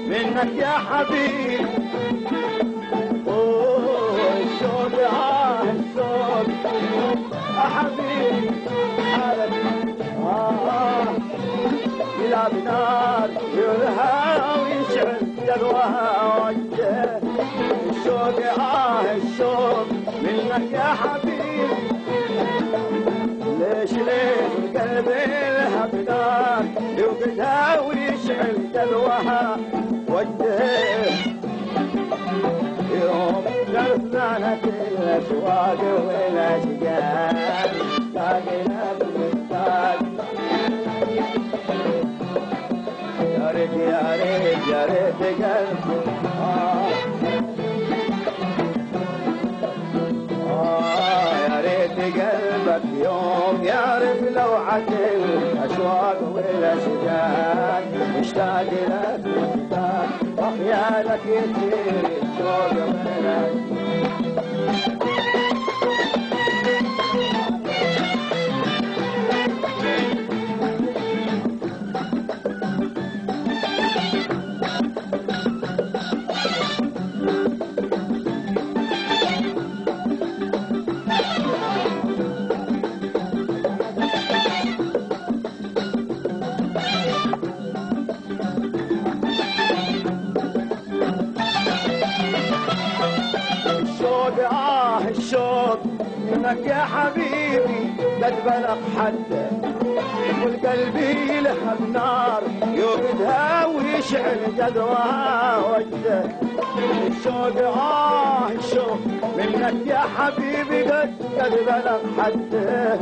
منك يا حبيبي الشوق الشوق يا حبيبي حالك يلعب نار يلهى ويشعل دلوها وجه الشوق الشوق منك يا حبيبي ليش قلبي لهب نار يوقدها ويشعل دلوها وجه يوم قلبنا كل الاشواق والاشجار باقينا بالمشتاق يا ريت يا ريت يا ريت قلبي يا ريت قلبك يوم يعرف لوعة الاشواق والاشجار مشتاق لك مشتاق وخيالك يطير الشوق منك الشوق منك يا حبيبي قد بلغ حده والقلب يلهب نار يوقدها ويشعل جذوها وجده الشوق منك يا حبيبي قد بلغ حده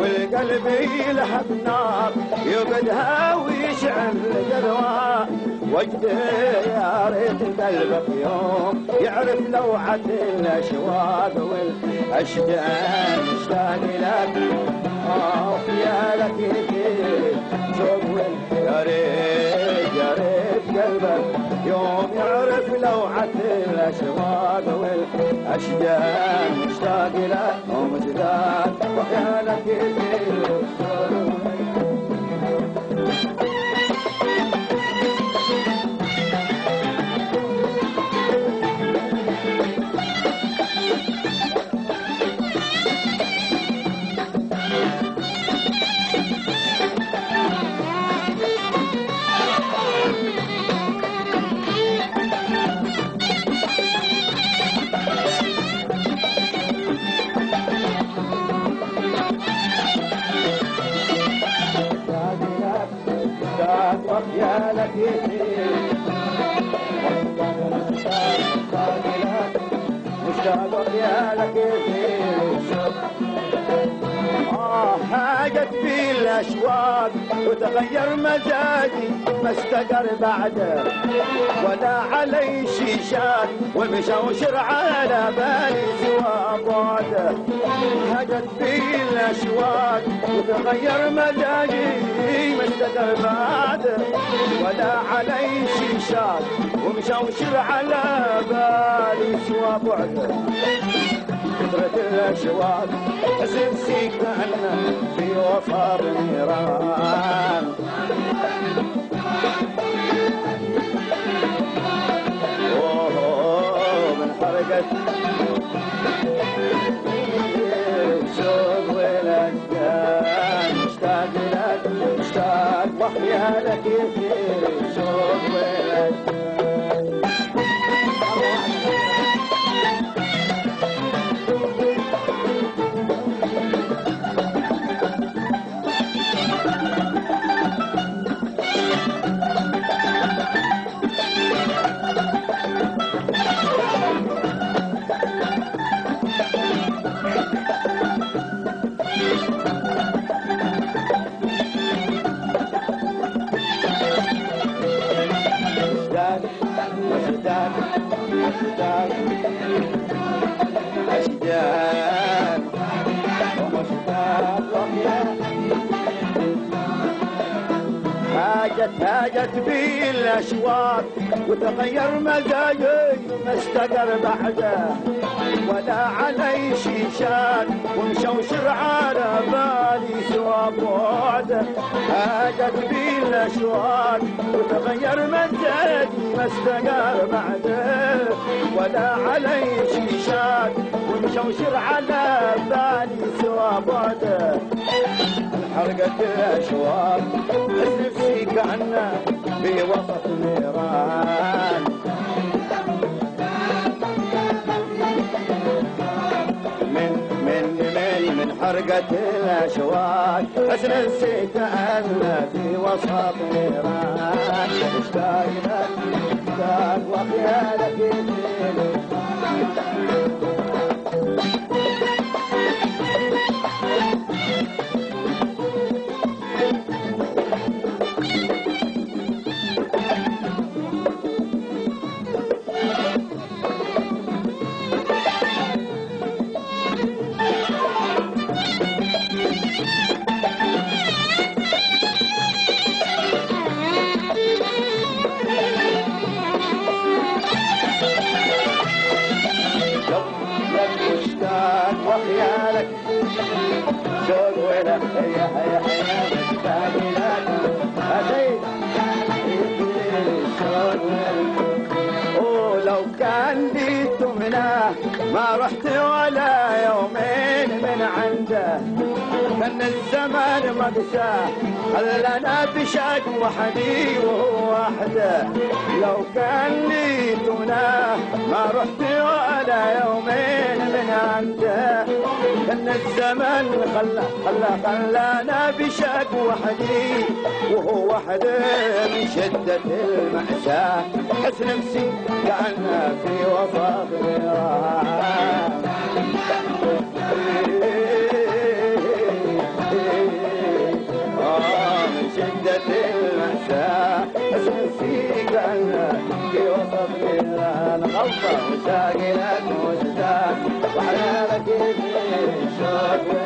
والقلب يلهب نار يوقدها ويشعل جذوها وجده يا ريت قلبك يوم يعرف لوعة الاشواق والاشجار مشتاق لك وخيالك يطير شوق يا ريت يا ريت قلبك يوم يعرف لوعة الاشواق والاشجار مشتاق لك ومشتاق وخيالك يطير يا لك مشتاق يا لك هاجت في الاشواق وتغير مزاجي ما استقر بعده ولا علي شيشات والمشوشر على بالي سوى بعده هاجت في الاشواق وتغير مزاجي ما استقر بعده ولا علي شيشات ومشوشر على بالي سوى بعده كثرة الأشواق أسمسي كأنه في وفار النيران من حرقة الشوق والأشجار مشتاق لك مشتاق وخيالك يطير الشوق والأشجار هاجت بي الاشواق وتغير مزاجي ما استقر بعده ولا علي شيشان ومشوشر على بالي سوى بعده. هاجت بي الاشواق وتغير مزاجي ما استقر بعده ولا علي شيشان ومشوشر على بالي سوى بعده. انحرقت الاشواق نفسي كأنه في وسط نيران من حرقة الاشواق حس نفسي كأنه في وسط نيران. اشتاق لك اشتاق وخيالك يجيني وخيالك شوق ولا هيا هيا هيا مشتاق لك أزيد شوق ولو كان لي تمناه ما رحت ولا يومين من عنده. كان الزمان مقساه خلنا بشاق وحدي وهو وحده. لو كان لي تمناه ما رحت ولا يومين من عنده. كان الزمن خلانا بشاق وحدي وهو وحده. من شدة المأساة حس نفسي كأنه في وسط نيران. من شدة المأساة حس نفسي كأنه في وسط نيران. غلطة مشتاق لك مشتاق وحنانك يجيني شوق.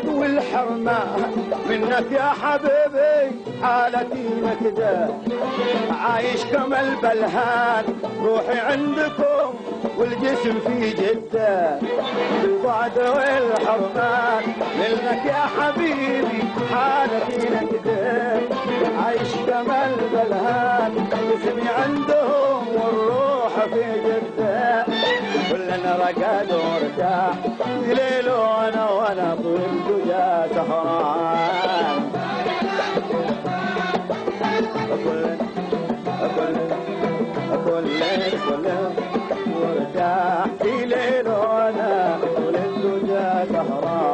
والحرمان منك يا حبيبي حالتي نكده. عايش كما البلهان روحي عندكم والجسم في جدة. بالبعد والحرمان منك يا حبيبي حالتي نكده. عايش كما البلهان جسمي عندهم والروح في جدة. كلنا رقد وارتاح في ليل وانا طول الدجا سهران. كل وارتاح في ليل وانا طول الدجا سهران.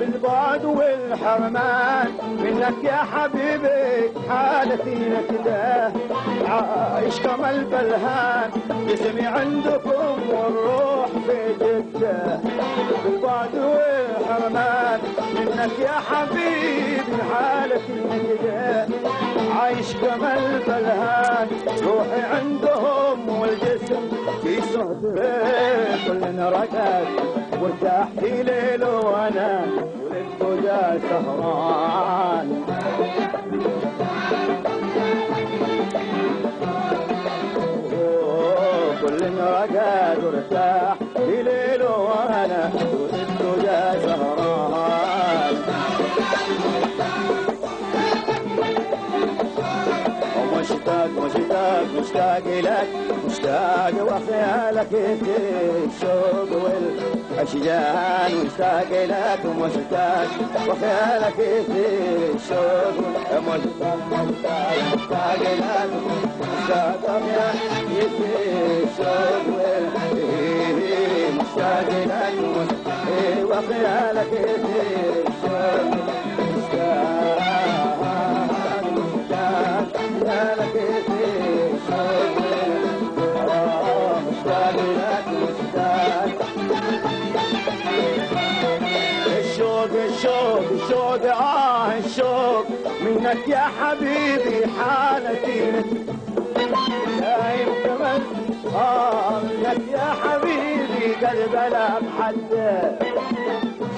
بالبعد والحرمان منك يا حبيبي حالتي نكده. عايش كما البلهان جسمي عندكم والروح في جدة. بالبعد والحرمان وخيالك منك يا حبيبي حالك النكدة عايش كمل بلهان روحي عندهم والجسم في صهده كلنا ركض وارتاح في ليل وانا وللدجى سهران كلنا ركض وارتاح في ليل وانا وللدجى سهران مشتاق مشتاق مشتاق لك مشتاق وخيالك الشوق والاشجان مشتاق لك ومشتاق وخيالك الشوق مشتاق مشتاق لك مشتاق وخيالك الشوق مشتاق لك وخيالك الشوق الشوق الشوق منك يا حبيبي حالتي دايم كمان منك يا حبيبي قلب لا بحد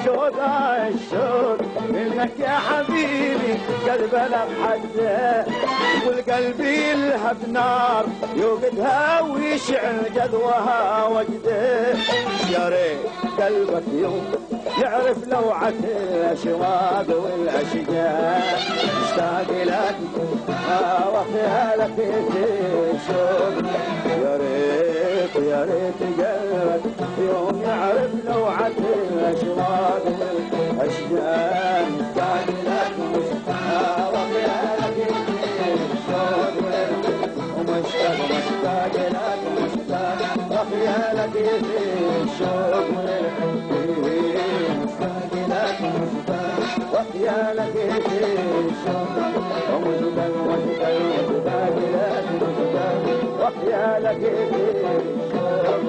شوق الشوق منك يا حبيبي قلب لا بحد والقلب يلهب نار يوقدها ويشعل جذوها وجده يا ريت قلبك يوم يعرف لوعة الأشواق والأشجار مشتاق لك وخيالك الشوق يا ريت يا ريت قلبك يوم يعرف لوعة الأشواق والأشجار مشتاق لك وخيالك الشوق ومشتاق مشتاق لك مشتاق وخيالك الشوق وخيالك الشوق ومشتاق مشتاق مشتاق لك مشتاق وخيالك الشوق